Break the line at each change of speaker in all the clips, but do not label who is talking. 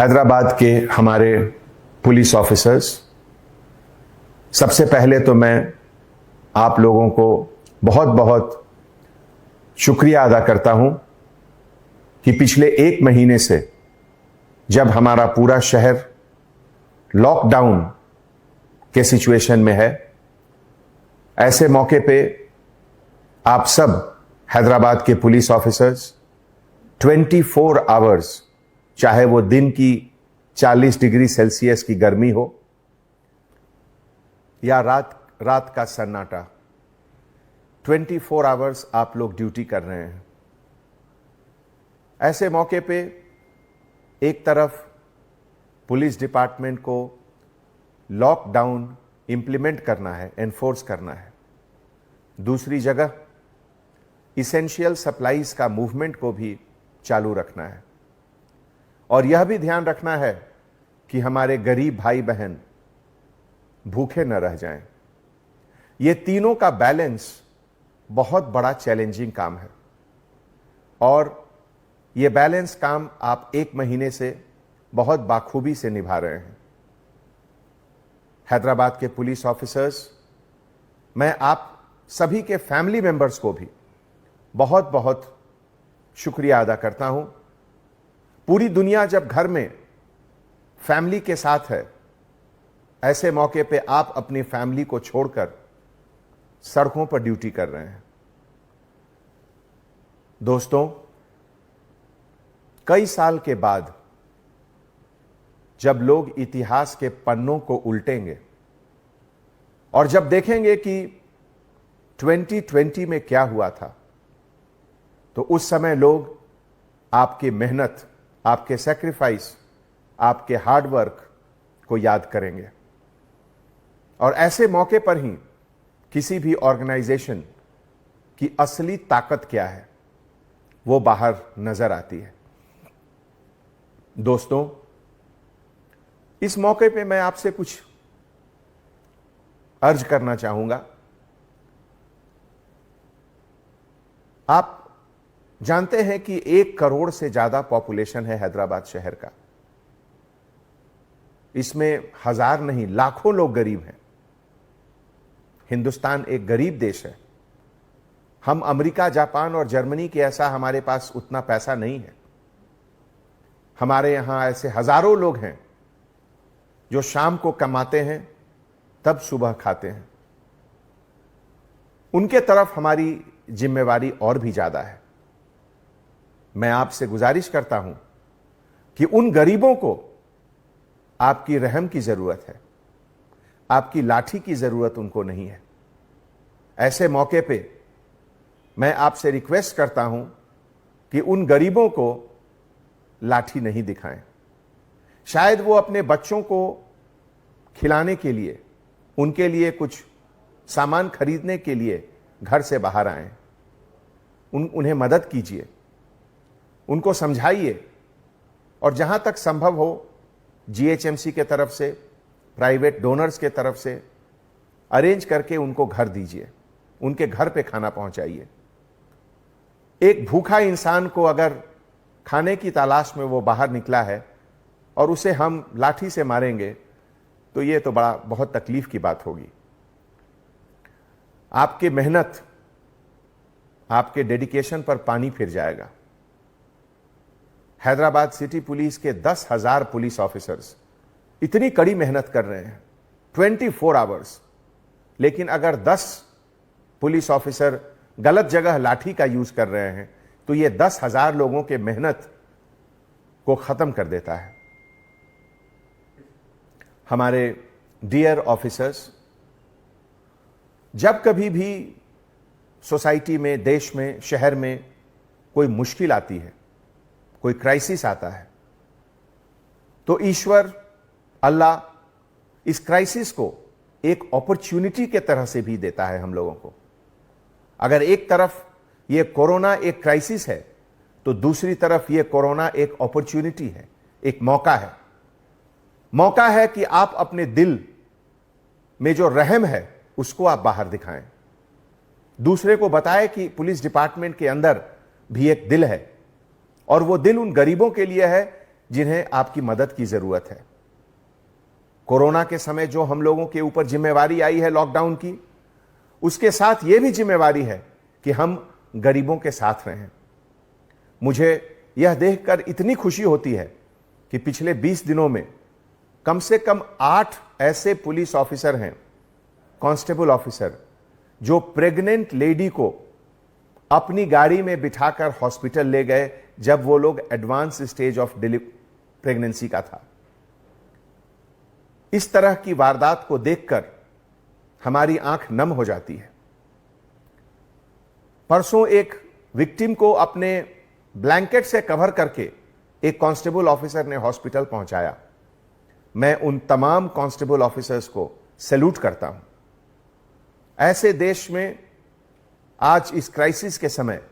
हैदराबाद के हमारे police officers, सबसे पहले तो मैं आप लोगों को बहुत बहुत शुक्रिया अदा करता हूं कि पिछले 1 महीने से जब हमारा पूरा शहर लॉकडाउन के सिचुएशन में है, ऐसे मौके पे आप सब हैदराबाद के पुलिस ऑफिसर्स 24 आवर्स, चाहे वो दिन की 40 डिग्री सेल्सियस की गर्मी हो या रात का सन्नाटा, 24 आवर्स आप लोग ड्यूटी कर रहे हैं। ऐसे मौके पे एक तरफ पुलिस डिपार्टमेंट को लॉकडाउन इंप्लीमेंट करना है, एनफोर्स करना है, दूसरी जगह इसेंशियल सप्लाईज का मूवमेंट को भी चालू रखना है और यह भी ध्यान रखना है कि हमारे गरीब भाई बहन भूखे न रह जाएं। ये तीनों का बैलेंस बहुत बड़ा चैलेंजिंग काम है और ये बैलेंस काम आप 1 महीने से बहुत बाखूबी से निभा रहे हैं। हैदराबाद के पुलिस ऑफिसर्स, मैं आप सभी के फैमिली मेंबर्स को भी बहुत बहुत शुक्रिया अदा करता हूं। पूरी दुनिया जब घर में फैमिली के साथ है, ऐसे मौके पे आप अपनी फैमिली को छोड़कर सड़कों पर ड्यूटी कर रहे हैं। दोस्तों, कई साल के बाद जब लोग इतिहास के पन्नों को उल्टेंगे और जब देखेंगे कि 2020 में क्या हुआ था, तो उस समय लोग आपकी मेहनत, आपके सैक्रिफाइस, आपके हार्डवर्क को याद करेंगे और ऐसे मौके पर ही किसी भी ऑर्गेनाइजेशन की असली ताकत क्या है वो बाहर नजर आती है। दोस्तों, इस मौके पे मैं आपसे कुछ अर्ज करना चाहूंगा। आप जानते हैं कि 1 करोड़ से ज्यादा पॉपुलेशन है हैदराबाद शहर का। इसमें हजार नहीं, लाखों लोग गरीब हैं। हिंदुस्तान एक गरीब देश है। हम अमेरिका, जापान और जर्मनी के ऐसा हमारे पास उतना पैसा नहीं है। हमारे यहां ऐसे हजारों लोग हैं जो शाम को कमाते हैं तब सुबह खाते हैं। उनके तरफ हमारी जिम्मेवारी और भी ज्यादा है। मैं आपसे गुजारिश करता हूं कि उन गरीबों को आपकी रहम की जरूरत है, आपकी लाठी की जरूरत उनको नहीं है। ऐसे मौके पे मैं आपसे रिक्वेस्ट करता हूं कि उन गरीबों को लाठी नहीं दिखाएं। शायद वो अपने बच्चों को खिलाने के लिए, उनके लिए कुछ सामान खरीदने के लिए घर से बाहर आए। उन्हें मदद कीजिए, उनको समझाइए और जहां तक संभव हो जीएचएमसी के तरफ से, प्राइवेट डोनर्स के तरफ से अरेंज करके उनको घर दीजिए, उनके घर पे खाना पहुंचाइए। एक भूखा इंसान को अगर खाने की तलाश में वो बाहर निकला है और उसे हम लाठी से मारेंगे तो ये तो बहुत तकलीफ की बात होगी। आपकी मेहनत, आपके डेडिकेशन पर पानी फिर जाएगा। हैदराबाद सिटी पुलिस के 10,000 पुलिस ऑफिसर्स इतनी कड़ी मेहनत कर रहे हैं 24 आवर्स, लेकिन अगर 10 पुलिस ऑफिसर गलत जगह लाठी का यूज कर रहे हैं तो यह 10,000 लोगों के मेहनत को खत्म कर देता है। हमारे डियर ऑफिसर्स, जब कभी भी सोसाइटी में, देश में, शहर में कोई मुश्किल आती है, कोई क्राइसिस आता है, तो ईश्वर, अल्लाह इस क्राइसिस को एक अपॉर्चुनिटी के तरह से भी देता है हम लोगों को। अगर एक तरफ ये कोरोना एक क्राइसिस है तो दूसरी तरफ ये कोरोना एक अपॉर्चुनिटी है, एक मौका है। मौका है कि आप अपने दिल में जो रहम है उसको आप बाहर दिखाएं, दूसरे को बताएं कि पुलिस डिपार्टमेंट के अंदर भी एक दिल है और वो दिल उन गरीबों के लिए है जिन्हें आपकी मदद की जरूरत है। कोरोना के समय जो हम लोगों के ऊपर जिम्मेवारी आई है लॉकडाउन की, उसके साथ यह भी जिम्मेवारी है कि हम गरीबों के साथ रहें। मुझे यह देखकर इतनी खुशी होती है कि पिछले 20 दिनों में कम से कम 8 ऐसे पुलिस ऑफिसर हैं, कांस्टेबल ऑफिसर, जो प्रेग्नेंट लेडी को अपनी गाड़ी में बिठाकर हॉस्पिटल ले गए जब वो लोग एडवांस स्टेज ऑफ प्रेगनेंसी का था। इस तरह की वारदात को देखकर हमारी आंख नम हो जाती है। परसों एक विक्टिम को अपने ब्लैंकेट से कवर करके एक कांस्टेबल ऑफिसर ने हॉस्पिटल पहुंचाया। मैं उन तमाम कांस्टेबल ऑफिसर्स को सैल्यूट करता हूं। ऐसे देश में आज इस क्राइसिस के समय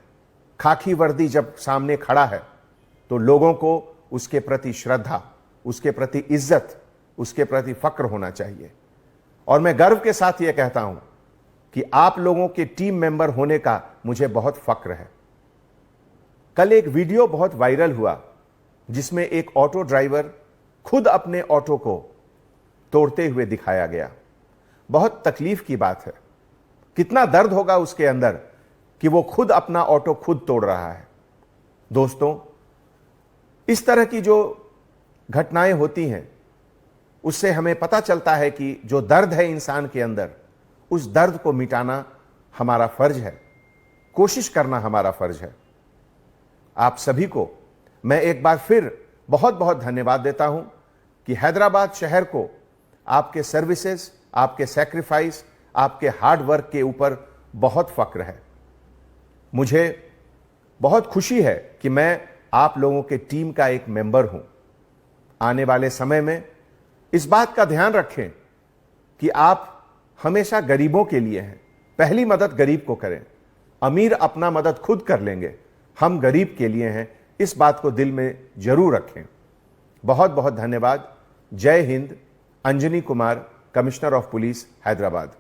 खाकी वर्दी जब सामने खड़ा है तो लोगों को उसके प्रति श्रद्धा, उसके प्रति इज्जत, उसके प्रति फक्र होना चाहिए। और मैं गर्व के साथ यह कहता हूं कि आप लोगों के टीम मेंबर होने का मुझे बहुत फक्र है। कल एक वीडियो बहुत वायरल हुआ जिसमें एक ऑटो ड्राइवर खुद अपने ऑटो को तोड़ते हुए दिखाया गया। बहुत तकलीफ की बात है। कितना दर्द होगा उसके अंदर कि वो खुद अपना ऑटो खुद तोड़ रहा है। दोस्तों, इस तरह की जो घटनाएं होती हैं उससे हमें पता चलता है कि जो दर्द है इंसान के अंदर, उस दर्द को मिटाना हमारा फर्ज है, कोशिश करना हमारा फर्ज है। आप सभी को मैं एक बार फिर बहुत बहुत धन्यवाद देता हूं कि हैदराबाद शहर को आपके सर्विसेज, आपके सैक्रिफाइस, आपके हार्ड वर्क के ऊपर बहुत फक्र है। मुझे बहुत खुशी है कि मैं आप लोगों के टीम का एक मेंबर हूं। आने वाले समय में इस बात का ध्यान रखें कि आप हमेशा गरीबों के लिए हैं। पहली मदद गरीब को करें। अमीर अपना मदद खुद कर लेंगे, हम गरीब के लिए हैं। इस बात को दिल में जरूर रखें। बहुत बहुत धन्यवाद। जय Hind. Anjani Kumar, commissioner of police, Hyderabad.